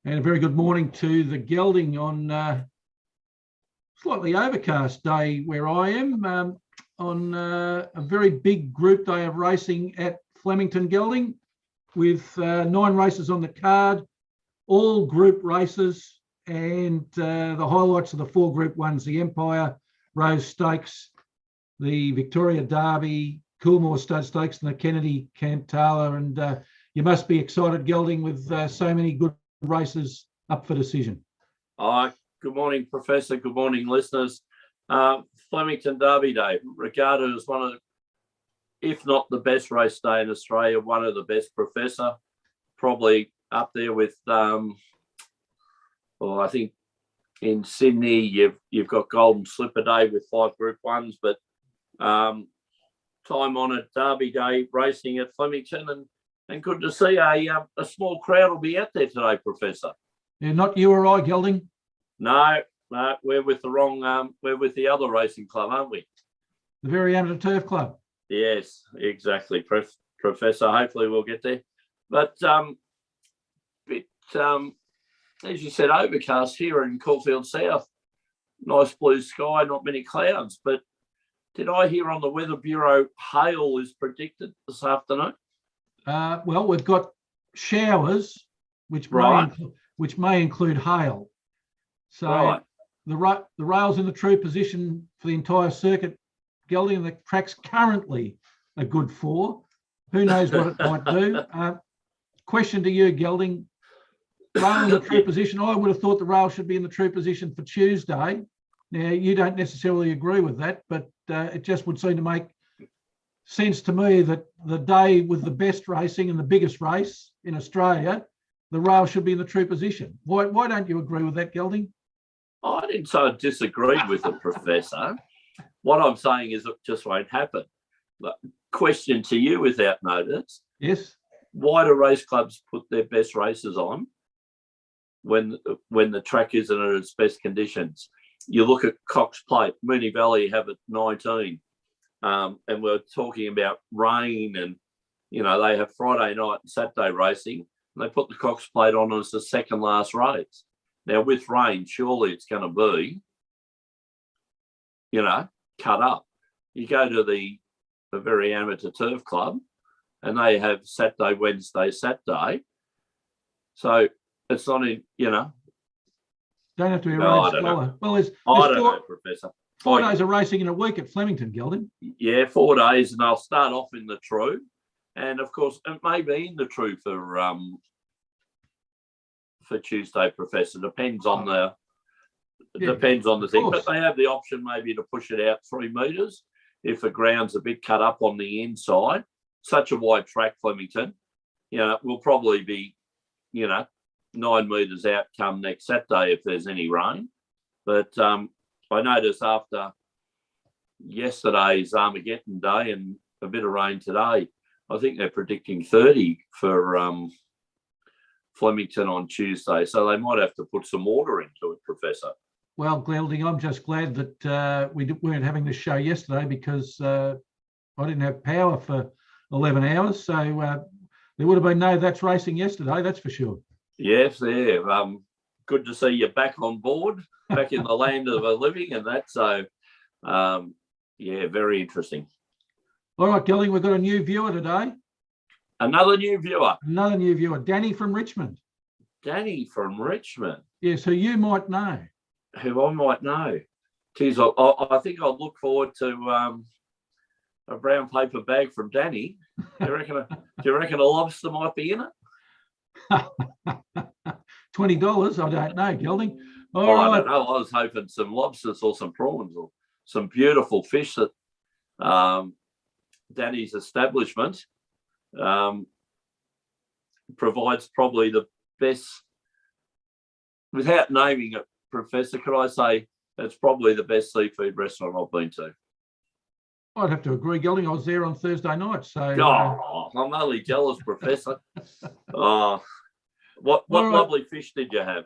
And a very good morning to the Gelding on slightly overcast day where I am, on a very big group day of racing at Flemington Gelding with 9 races on the card, all group races, and the highlights of the 4 Group 1s, the Empire Rose Stakes, the Victoria Derby, Coolmore Stud Stakes and the Kennedy Cantala. And you must be excited, Gelding, with so many good races up for decision. Good morning, Professor. Good morning, listeners. Flemington Derby Day, regarded as one of, if not the best race day in Australia, one of the best, Professor. Probably up there with, I think in Sydney you've got Golden Slipper Day with 5 Group 1s, but time-honoured Derby Day racing at Flemington, and good to see a small crowd will be out there today, Professor. Yeah, not you or I, Gelding. No, we're with the wrong. We're with the other racing club, aren't we? The very amateur turf club. Yes, exactly, Professor. Hopefully we'll get there. But as you said, overcast here in Caulfield South. Nice blue sky, not many clouds. But did I hear on the Weather Bureau hail is predicted this afternoon? Well, we've got showers, which may include hail. So the rail's in the true position for the entire circuit, Gelding, and the track's currently a good 4. Who knows what it might do? Question to you, Gelding. Rail in the true position. I would have thought the rail should be in the true position for Tuesday. Now, you don't necessarily agree with that, but it just would seem to make sense to me that the day with the best racing and the biggest race in Australia, the rail should be in the true position. Why don't you agree with that, Gelding? I didn't say I disagreed with the Professor. What I'm saying is it just won't happen. But question to you without notice. Yes. Why do race clubs put their best races on when the track isn't at its best conditions? You look at Cox Plate, Moonee Valley have it 19. And we're talking about rain, and they have Friday night and Saturday racing, and they put the Cox Plate on as the second last race. Now with rain, surely it's going to be, cut up. You go to the very amateur turf club, and they have Saturday, Wednesday, Saturday. So it's not in, Don't have to be a road scholar. Well, I don't know, Professor. 4 days of racing in a week at Flemington, Gelding. Yeah, 4 days, and I'll start off in the true, and of course it may be in the true for Tuesday, Professor. Depends on the thing, but they have the option maybe to push it out 3 metres if the ground's a bit cut up on the inside. Such a wide track, Flemington. Will probably be 9 metres out come next Saturday if there's any rain, but I noticed after yesterday's Armageddon Day and a bit of rain today, I think they're predicting 30 for Flemington on Tuesday. So they might have to put some water into it, Professor. Well, Gelding, I'm just glad that we weren't having this show yesterday because I didn't have power for 11 hours. So there would have been no That's Racing yesterday, that's for sure. Yes, yeah. Good to see you back on board, back in the land of the living, and that. So, very interesting. All right, Gelding, we've got a new viewer today. Another new viewer. Danny from Richmond. Danny from Richmond. Yes, who you might know. Who I might know. Geez, I think I'll look forward to a brown paper bag from Danny. Do you reckon a lobster might be in it? $20, I don't know, Gelding. I don't know. I was hoping some lobsters or some prawns or some beautiful fish that Danny's establishment provides probably the best. Without naming it, Professor, could I say it's probably the best seafood restaurant I've been to? I'd have to agree, Gelding. I was there on Thursday night. So I'm only jealous, Professor. What lovely fish did you have?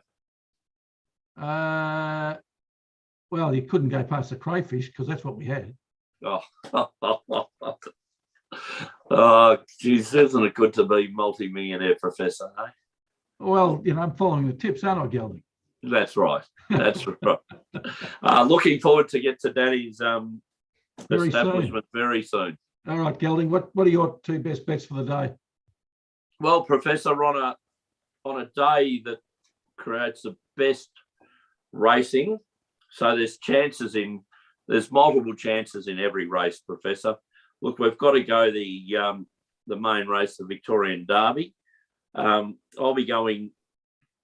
Well, you couldn't go past the crayfish because that's what we had. Oh, geez, isn't it good to be multi-millionaire, Professor? Eh? Well, I'm following the tips, aren't I, Gelding? That's right. That's right. Looking forward to get to Danny's establishment very soon. All right, Gelding. What are your two best bets for the day? Well, Professor, on a day that creates the best racing, so there's multiple chances in every race, Professor. Look, we've got to go the main race, the Victorian Derby. I'll be going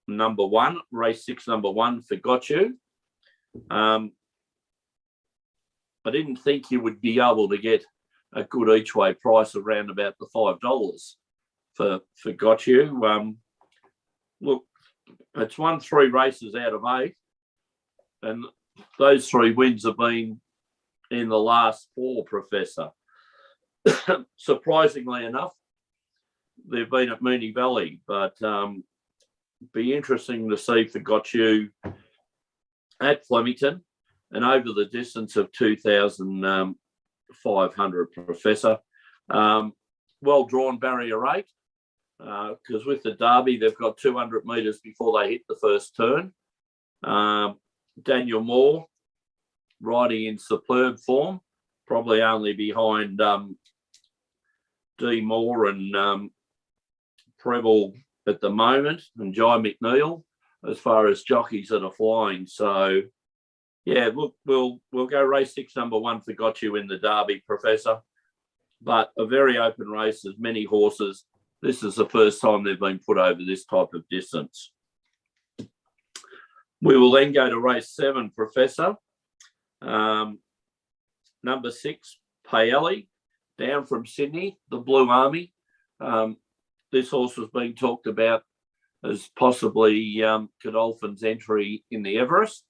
number 1, race 6, number 1 for Got You. I didn't think you would be able to get a good each way price around about the $5 for Got You. Look, it's won 3 races out of 8, and those 3 wins have been in the last 4, Professor. Surprisingly enough, they've been at Moonee Valley, but be interesting to see for Got You at Flemington and over the distance of 2,500, Professor. Well drawn barrier 8, because with the Derby, they've got 200 metres before they hit the first turn. Daniel Moore riding in superb form, probably only behind D. Moore and Preble at the moment, and Jai McNeil as far as jockeys that are flying. So, yeah, look, we'll go race 6, number 1 for Got You in the Derby, Professor. But a very open race, there's many horses. This is the first time they've been put over this type of distance. We will then go to race 7, Professor. Number 6, Paelli, down from Sydney, the Blue Army. This horse was being talked about as possibly Godolphin's entry in the Everest.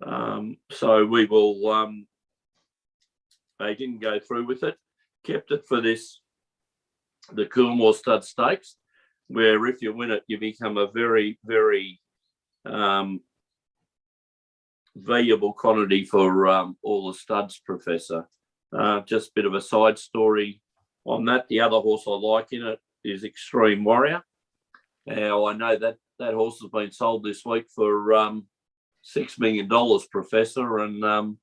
So we will, they didn't go through with it, kept it for the Coolmore Stud Stakes, where if you win it, you become a very, very valuable quantity for all the studs, Professor. Just a bit of a side story on that. The other horse I like in it is Extreme Warrior. Now, I know that horse has been sold this week for $6 million, Professor, and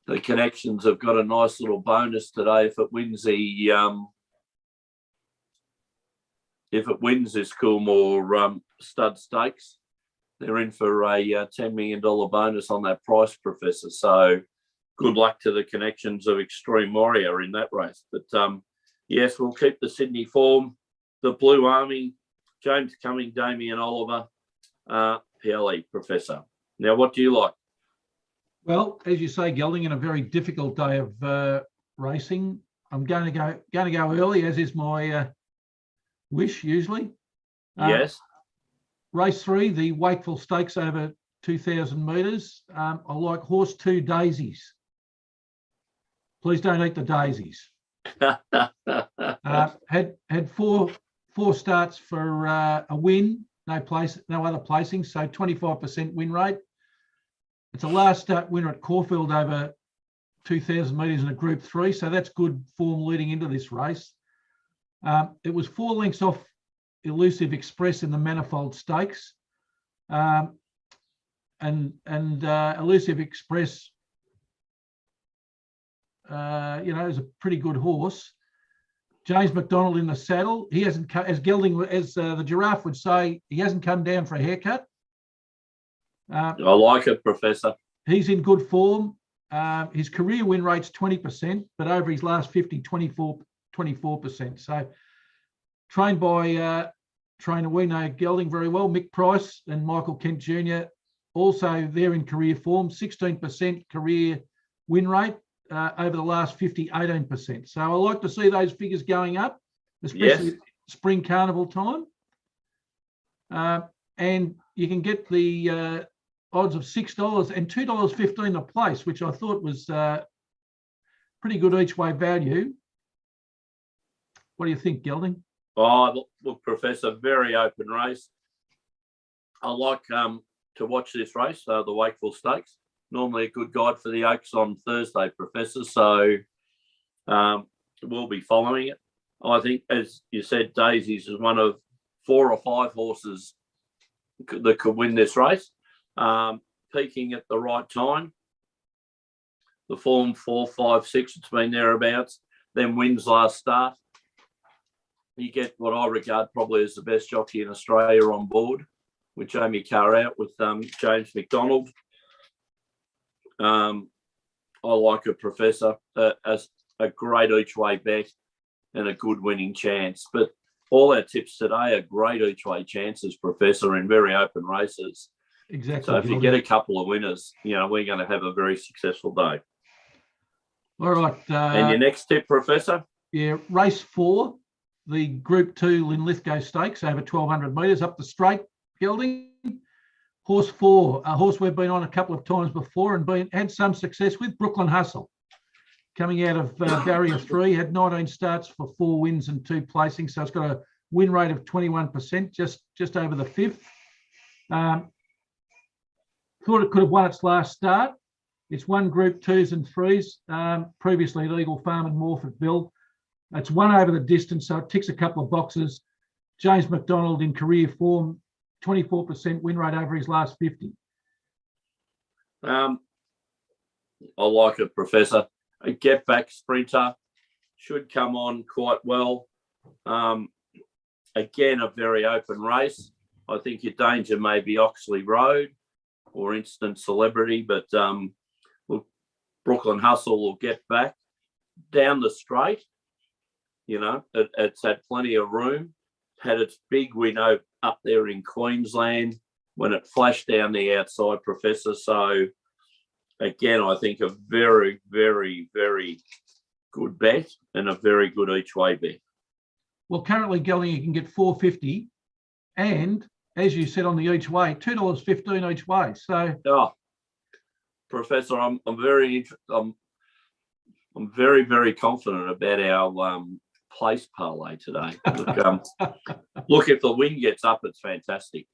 the connections have got a nice little bonus today if it wins this Coolmore Stud Stakes. They're in for a $10 million bonus on that price, Professor. So good luck to the connections of Extreme Warrior in that race. But yes, we'll keep the Sydney form, the Blue Army, James Cumming, Damien Oliver, Paelli, Professor. Now, what do you like? Well, as you say, Gelding, in a very difficult day of racing, I'm going to go early, as is my wish usually. Yes. Race 3, the Wakeful Stakes over 2,000 metres. I like horse 2, Daisies. Please don't eat the daisies. Had four starts for a win, no other placings, so 25% win rate. It's a last start winner at Caulfield over 2,000 metres in a Group 3, so that's good form leading into this race. It was 4 lengths off Elusive Express in the Manifold Stakes, and Elusive Express, is a pretty good horse. James McDonald in the saddle. He hasn't, as Gelding, as the Giraffe would say, he hasn't come down for a haircut. I like it, Professor. He's in good form. His career win rate's 20%, but over his last 50, 24%. So trained by trainer we know Gelding very well, Mick Price and Michael Kent Jr. Also they're in career form, 16% career win rate. Over the last 50, 18%. So I like to see those figures going up, especially spring carnival time. And you can get the odds of $6 and $2.15 a place, which I thought was pretty good each way value. What do you think, Gelding? Oh, look, Professor, very open race. I like to watch this race, the Wakeful Stakes. Normally a good guide for the Oaks on Thursday, Professor. So we'll be following it. I think, as you said, Daisies is one of 4 or 5 horses that could win this race. Peaking at the right time. The form 4, 5, 6, it's been thereabouts. Then wins last start. You get what I regard probably as the best jockey in Australia on board, with Jamie Carr out, with James McDonald. I like a Professor as a great each way bet and a good winning chance. But all our tips today are great each way chances, Professor, in very open races. Exactly. So if you get a couple of winners, we're going to have a very successful day. All right. And your next tip, Professor? Yeah, race 4, the Group 2 Linlithgow Stakes over 1,200 metres up the straight, Gelding. Horse 4, a horse we've been on a couple of times before and had some success with, Brooklyn Hustle. Coming out of barrier 3, had 19 starts for 4 wins and 2 placings, so it's got a win rate of 21%, just over the 5th. Thought it could have won its last start. It's won Group 2s and 3s, previously at Eagle Farm and Morfettville. It's won over the distance, so it ticks a couple of boxes. James McDonald in career form, 24% win rate over his last 50. I like it, Professor. A get back sprinter, should come on quite well. Again, a very open race. I think your danger may be Oxley Road or Instant Celebrity, but Brooklyn Hustle will get back down the straight. It's had plenty of room. Had its big win up there in Queensland when it flashed down the outside, Professor. So again, I think a very, very, very good bet and a very good each way bet. Well, currently, Gelding, you can get $4.50, and as you said on the each way, $2.15 each way. So, Professor, I'm very very, very confident about our place parlay today. Look, if the wind gets up, it's fantastic.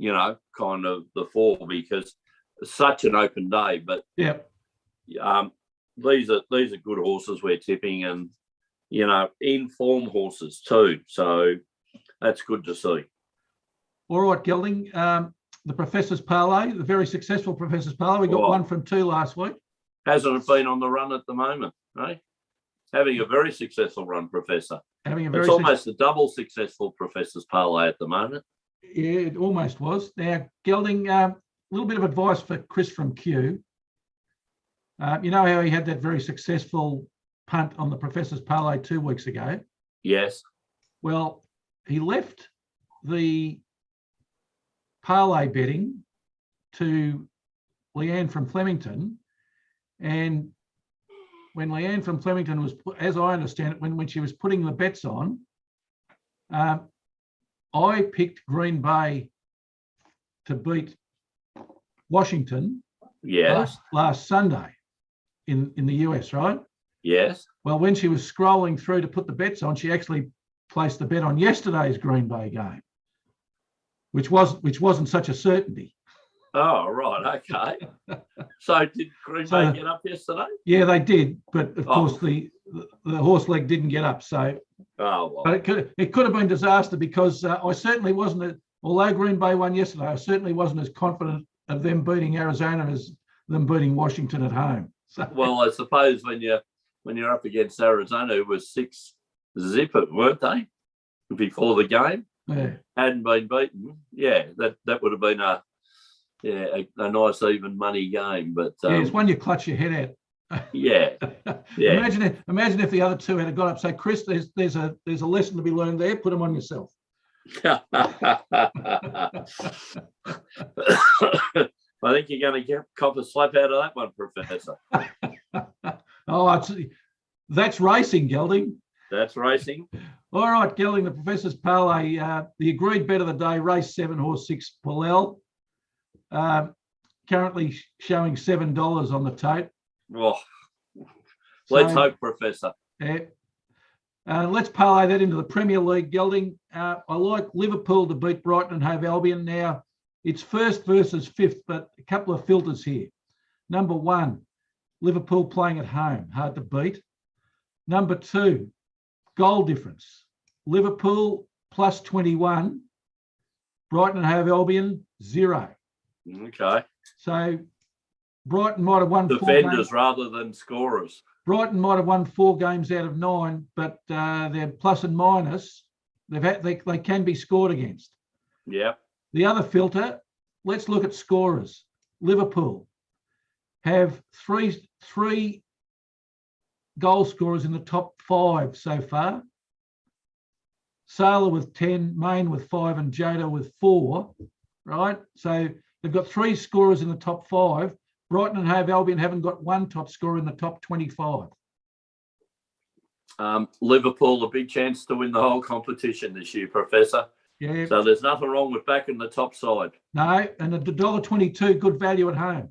Kind of the 4, because it's such an open day. But yeah, these are good horses we're tipping, and in form horses too. So that's good to see. All right, Gelding. The Professor's Parlay, the very successful Professor's Parlay. We got 1 from 2 last week. Hasn't it been on the run at the moment, eh? Having a very successful run, Professor. It's almost a double successful Professor's Parlay at the moment. Yeah, it almost was. Now, Gelding, a little bit of advice for Chris from Q. You know how he had that very successful punt on the Professor's Parlay 2 weeks ago? Yes. Well, he left the parlay betting to Leanne from Flemington, and when Leanne from Flemington was, as I understand it, when she was putting the bets on, I picked Green Bay to beat Washington last Sunday in the US, right? Yes. Well, when she was scrolling through to put the bets on, she actually placed the bet on yesterday's Green Bay game, which wasn't such a certainty. Oh, right. Okay. So did Green Bay get up yesterday? Yeah, they did. But of course, the horse leg didn't get up. So, but it could have been disaster, because I certainly wasn't, although Green Bay won yesterday, I certainly wasn't as confident of them beating Arizona as them beating Washington at home. So, well, I suppose when you're up against Arizona, it was 6-0, weren't they, before the game? Yeah. Hadn't been beaten. Yeah, that would have been a nice even money game. But it's one you clutch your head at. Yeah. Imagine if the other two had got up. Say, Chris, there's a lesson to be learned there. Put them on yourself. I think you're going to get cop a slap out of that one, Professor. That's racing, Gelding. That's racing. All right, Gelding, the Professor's Parlay, the agreed bet of the day, race 7, horse 6, Parlay. Currently showing $7 on the tape. Well, let's hope, Professor. Yeah. Let's parlay that into the Premier League, Gelding. I like Liverpool to beat Brighton and Hove Albion. Now, it's first versus fifth, but a couple of filters here. Number 1, Liverpool playing at home, hard to beat. Number 2, goal difference. Liverpool plus 21. Brighton and Hove Albion, 0. Okay. So Brighton might have won Defenders rather than scorers. Brighton might have won 4 games out of 9, but their plus and minus, they can be scored against. Yeah. The other filter, let's look at scorers. Liverpool have three goal scorers in the top 5 so far. Salah with 10, Main with 5, and Jota with 4, right? So they've got 3 scorers in the top 5. Brighton and Hove Albion haven't got 1 top scorer in the top 25. Liverpool, a big chance to win the whole competition this year, Professor. Yeah. So there's nothing wrong with backing the top side. No, and $1.22, good value at home.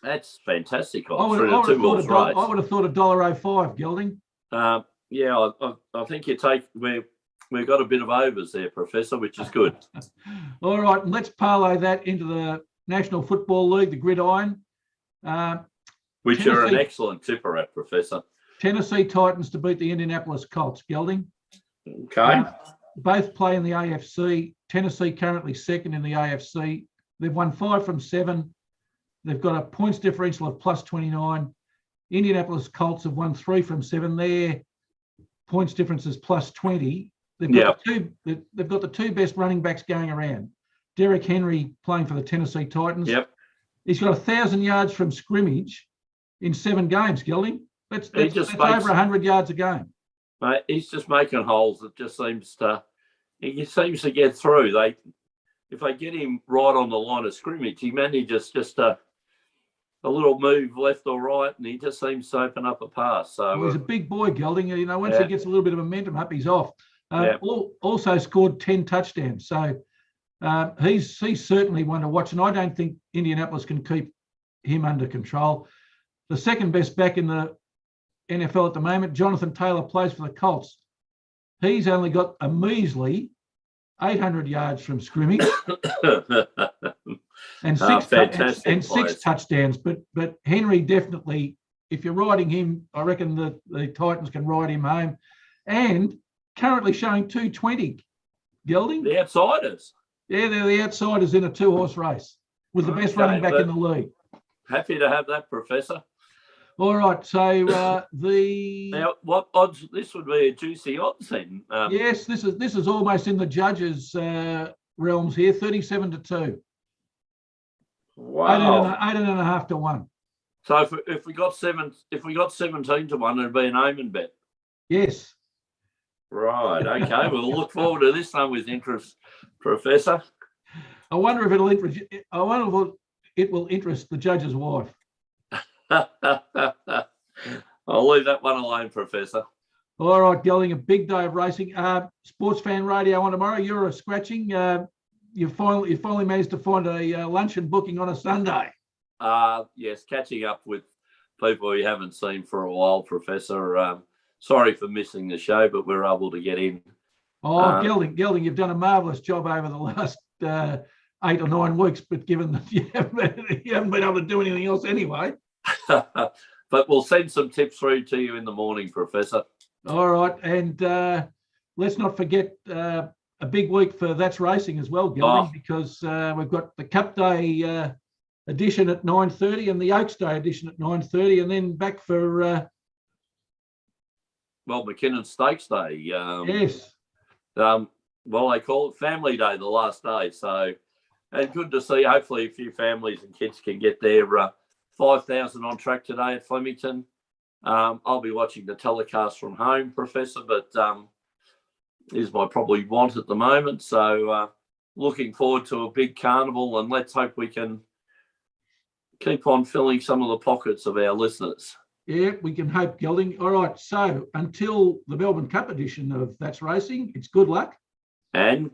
That's fantastic. I would have thought $1.05, Gelding. Yeah, I think we've got a bit of overs there, Professor, which is good. All right, and let's parlay that into the National Football League, the Gridiron. Which are an excellent tipper at, Professor. Tennessee Titans to beat the Indianapolis Colts, Gelding. Okay. Both play in the AFC. Tennessee currently second in the AFC. They've won 5 from 7. They've got a points differential of plus 29. Indianapolis Colts have won 3 from 7. Their points difference is plus 20. They've got the 2 best running backs going around. Derrick Henry playing for the Tennessee Titans. Yep. He's got 1,000 yards from scrimmage in 7 games, Gelding. That's over 100 yards a game. Mate, he's just making holes. It just seems to get through. If they get him right on the line of scrimmage, he manages just a little move left or right, and he just seems to open up a pass. So he's a big boy, Gelding. Once he gets a little bit of momentum up, he's off. Also scored 10 touchdowns. So he's certainly one to watch, and I don't think Indianapolis can keep him under control. The second best back in the NFL at the moment, Jonathan Taylor, plays for the Colts. He's only got a measly 800 yards from scrimmage and 6 touchdowns. But Henry definitely, if you're riding him, I reckon the Titans can ride him home. And currently showing 220, Gelding. The outsiders. Yeah, they're the outsiders in a 2-horse race with the best running back in the league. Happy to have that, Professor. All right, so now what odds? This would be a juicy odds then. Yes, this is almost in the judges' realms here. 37-2. Wow. 18.5 to 1. So if we got 17 to 1, it'd be an Omen bet. Yes. Right. Okay. We'll look forward to this one with interest, Professor. I wonder if it will interest the judge's wife. I'll leave that one alone, Professor. All right, Gelding, a big day of racing. Sports Fan Radio on tomorrow. You're a scratching. You finally managed to find a luncheon booking on a Sunday. Yes, catching up with people you haven't seen for a while, Professor. Sorry for missing the show, but we're able to get in. Gelding, you've done a marvellous job over the last 8 or 9 weeks, but given that you haven't been able to do anything else anyway. But we'll send some tips through to you in the morning, Professor. All right, and let's not forget a big week for That's Racing as well, Gelding, because we've got the Cup Day edition at 9:30 and the Oaks Day edition at 9:30, and then back for McKinnon Stakes Day. Yes. They call it Family Day, the last day. So, and good to see. Hopefully, a few families and kids can get their 5,000 on track today at Flemington. I'll be watching the telecast from home, Professor, but is my probably want at the moment. So, looking forward to a big carnival, and let's hope we can keep on filling some of the pockets of our listeners. Yeah, we can hope, Gelding. All right, so until the Melbourne Cup edition of That's Racing, it's good luck. And good